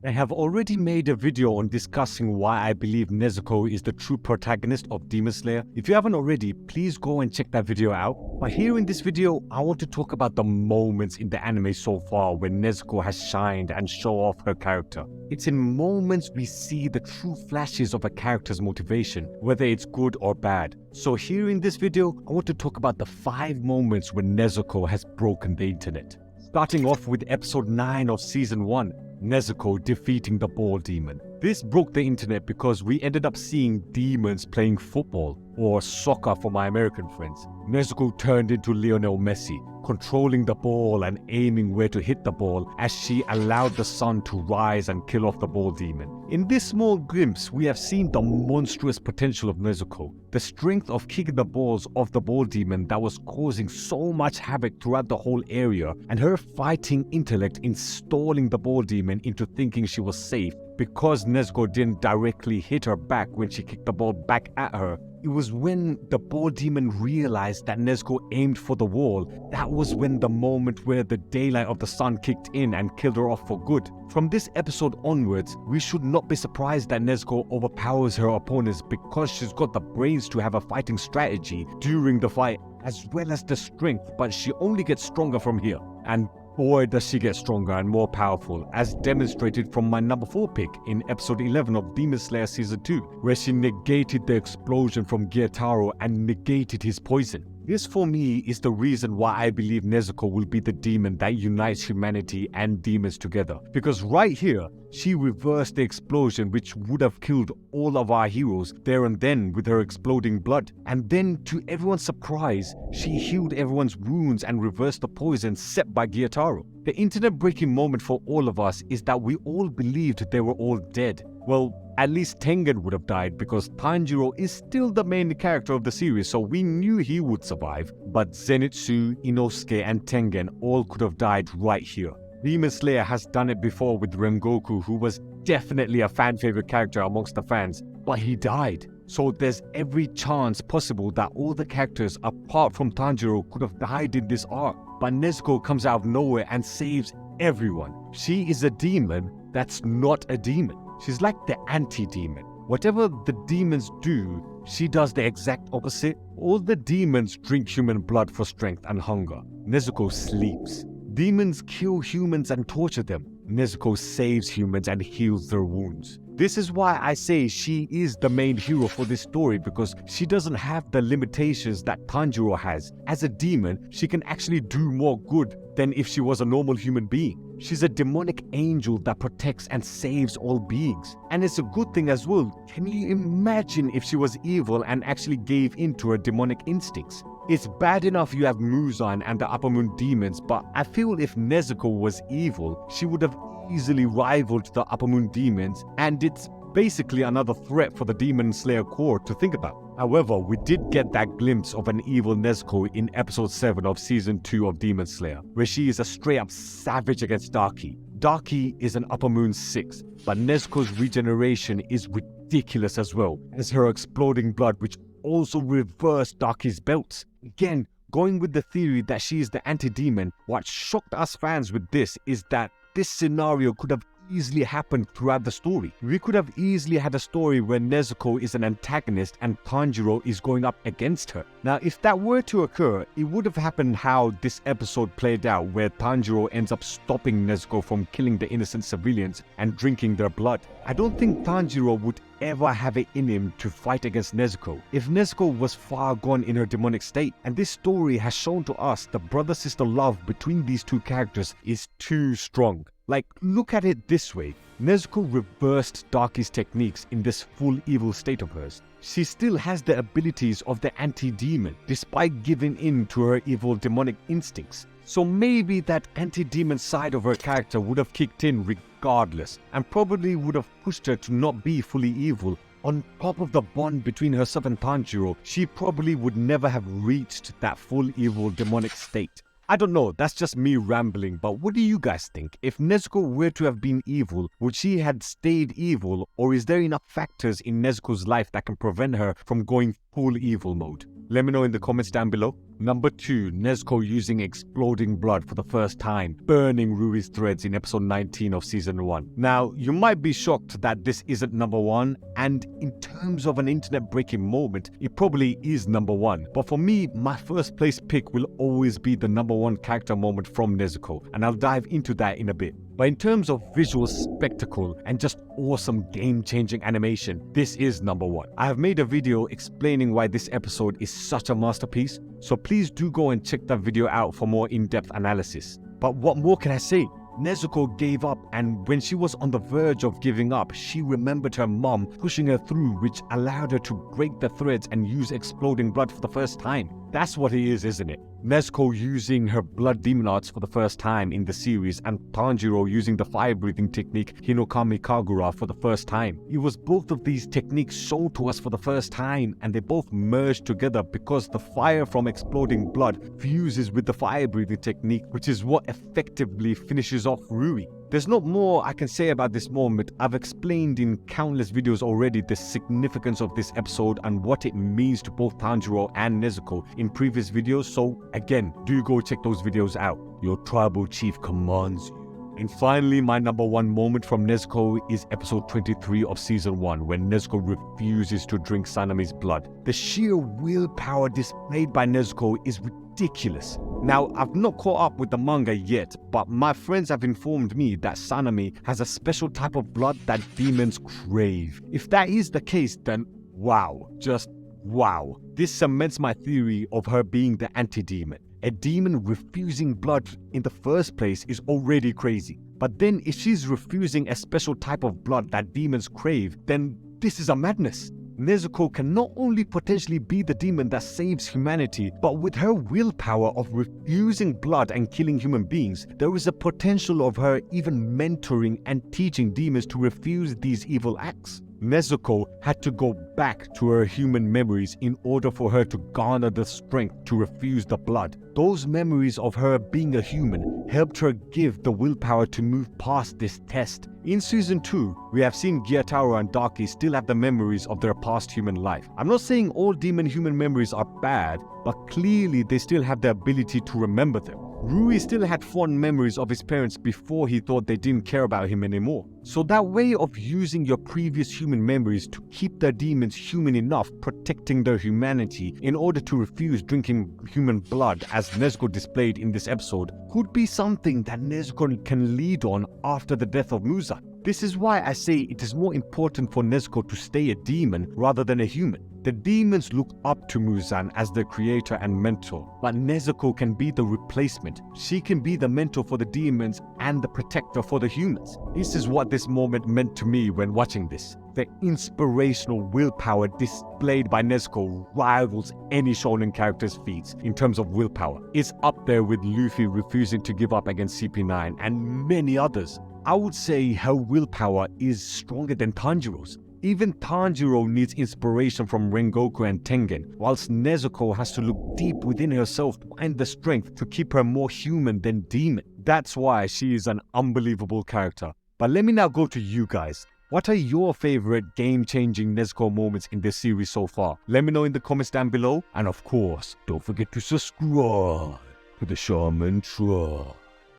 I have already made a video on discussing why I believe Nezuko is the true protagonist of Demon Slayer. If you haven't already, please go and check that video out. But here in this video, I want to talk about the moments in the anime so far when Nezuko has shined and show off her character. It's in moments we see the true flashes of a character's motivation, whether it's good or bad. So here in this video, I want to talk about the 5 moments when Nezuko has broken the internet. Starting off with episode 9 of season 1, Nezuko defeating the ball demon. This broke the internet because we ended up seeing demons playing football, or soccer for my American friends. Nezuko turned into Lionel Messi, controlling the ball and aiming where to hit the ball as she allowed the sun to rise and kill off the ball demon. In this small glimpse, we have seen the monstrous potential of Nezuko, the strength of kicking the balls off the ball demon that was causing so much havoc throughout the whole area, and her fighting intellect in stalling the ball demon into thinking she was safe because Nezuko didn't directly hit her back when she kicked the ball back at her. It was when the ball demon realized that Nezuko aimed for the wall. That was when the moment where the daylight of the sun kicked in and killed her off for good. From this episode onwards, we should not be surprised that Nezuko overpowers her opponents because she's got the brains to have a fighting strategy during the fight as well as the strength, but she only gets stronger from here. And boy, does she get stronger and more powerful, as demonstrated from my number 4 pick in episode 11 of Demon Slayer Season 2, where she negated the explosion from Gertaro and negated his poison. This for me is the reason why I believe Nezuko will be the demon that unites humanity and demons together. Because right here, she reversed the explosion which would have killed all of our heroes there and then with her exploding blood. And then to everyone's surprise, she healed everyone's wounds and reversed the poison set by Gertaro. The internet-breaking moment for all of us is that we all believed they were all dead. Well, at least Tengen would have died because Tanjiro is still the main character of the series, so we knew he would survive. But Zenitsu, Inosuke and Tengen all could have died right here. Demon Slayer has done it before with Rengoku, who was definitely a fan favorite character amongst the fans, but he died. So there's every chance possible that all the characters apart from Tanjiro could have died in this arc. But Nezuko comes out of nowhere and saves everyone. She is a demon that's not a demon. She's like the anti-demon. Whatever the demons do, she does the exact opposite. All the demons drink human blood for strength and hunger. Nezuko sleeps. Demons kill humans and torture them. Nezuko saves humans and heals their wounds. This is why I say she is the main hero for this story, because she doesn't have the limitations that Tanjiro has. As a demon, she can actually do more good than if she was a normal human being. She's a demonic angel that protects and saves all beings. And it's a good thing as well. Can you imagine if she was evil and actually gave in to her demonic instincts? It's bad enough you have Muzan and the Upper Moon demons, but I feel if Nezuko was evil, she would have easily rivaled the Upper Moon demons, and it's basically another threat for the Demon Slayer core to think about. However, we did get that glimpse of an evil Nezuko in episode 7 of season 2 of Demon Slayer, where she is a straight up savage against Darky. Darky is an Upper Moon 6, but Nezuko's regeneration is ridiculous as well, as her exploding blood which also reversed Darky's belts. Again, going with the theory that she is the anti-demon, what shocked us fans with this is that this scenario could have easily happened throughout the story. We could have easily had a story where Nezuko is an antagonist and Tanjiro is going up against her. Now, if that were to occur, it would have happened how this episode played out, where Tanjiro ends up stopping Nezuko from killing the innocent civilians and drinking their blood. I don't think Tanjiro would ever have it in him to fight against Nezuko if Nezuko was far gone in her demonic state. And this story has shown to us the brother-sister love between these two characters is too strong. Like, look at it this way. Nezuko reversed Darky's techniques in this full evil state of hers. She still has the abilities of the anti-demon despite giving in to her evil demonic instincts. So maybe that anti-demon side of her character would have kicked in regardless and probably would have pushed her to not be fully evil. On top of the bond between herself and Tanjiro, she probably would never have reached that full evil demonic state. I don't know, that's just me rambling, but what do you guys think? If Nezuko were to have been evil, would she have stayed evil, or is there enough factors in Nezuko's life that can prevent her from going full evil mode? Let me know in the comments down below. Number 2, Nesco using exploding blood for the first time, burning Rui's threads in episode 19 of season 1. Now, you might be shocked that this isn't number 1, and in terms of an internet breaking moment, it probably is number 1. But for me, my first place pick will always be the number 1 character moment from Nezuko, and I'll dive into that in a bit. But in terms of visual spectacle and just awesome game-changing animation, this is number 1. I have made a video explaining why this episode is such a masterpiece, so please do go and check that video out for more in-depth analysis. But what more can I say? Nezuko gave up, and when she was on the verge of giving up, she remembered her mom pushing her through, which allowed her to break the threads and use exploding blood for the first time. That's what it is, isn't it? Nezuko using her blood demon arts for the first time in the series, and Tanjiro using the fire-breathing technique Hinokami Kagura for the first time. It was both of these techniques shown to us for the first time, and they both merged together because the fire from exploding blood fuses with the fire-breathing technique, which is what effectively finishes off Rui. There's not more I can say about this moment. I've explained in countless videos already the significance of this episode and what it means to both Tanjiro and Nezuko in previous videos, so again, do go check those videos out. Your tribal chief commands you. And finally, my number 1 moment from Nezuko is episode 23 of season 1, when Nezuko refuses to drink Sanami's blood. The sheer willpower displayed by Nezuko is ridiculous. Now, I've not caught up with the manga yet, but my friends have informed me that Sanami has a special type of blood that demons crave. If that is the case, then wow, just wow. This cements my theory of her being the antidemon. A demon refusing blood in the first place is already crazy. But then if she's refusing a special type of blood that demons crave, then this is a madness. Nezuko can not only potentially be the demon that saves humanity, but with her willpower of refusing blood and killing human beings, there is a potential of her even mentoring and teaching demons to refuse these evil acts. Nezuko had to go back to her human memories in order for her to garner the strength to refuse the blood. Those memories of her being a human helped her give the willpower to move past this test. In season 2, we have seen Gertaro and Daki still have the memories of their past human life. I'm not saying all demon-human memories are bad, but clearly they still have the ability to remember them. Rui still had fond memories of his parents before he thought they didn't care about him anymore. So that way of using your previous human memories to keep the demons human enough, protecting their humanity in order to refuse drinking human blood, as Nesco displayed in this episode, could be something that Nezuko can lead on after the death of Muzan. This is why I say it is more important for Nezuko to stay a demon rather than a human. The demons look up to Muzan as their creator and mentor, but Nezuko can be the replacement. She can be the mentor for the demons and the protector for the humans. This is what this moment meant to me when watching this. The inspirational willpower displayed by Nezuko rivals any shonen character's feats in terms of willpower. It's up there with Luffy refusing to give up against CP9 and many others. I would say her willpower is stronger than Tanjiro's. Even Tanjiro needs inspiration from Rengoku and Tengen, whilst Nezuko has to look deep within herself to find the strength to keep her more human than demon. That's why she is an unbelievable character. But let me now go to you guys. What are your favorite game-changing Nezuko moments in this series so far? Let me know in the comments down below. And of course, don't forget to subscribe to the Shaman Tribe.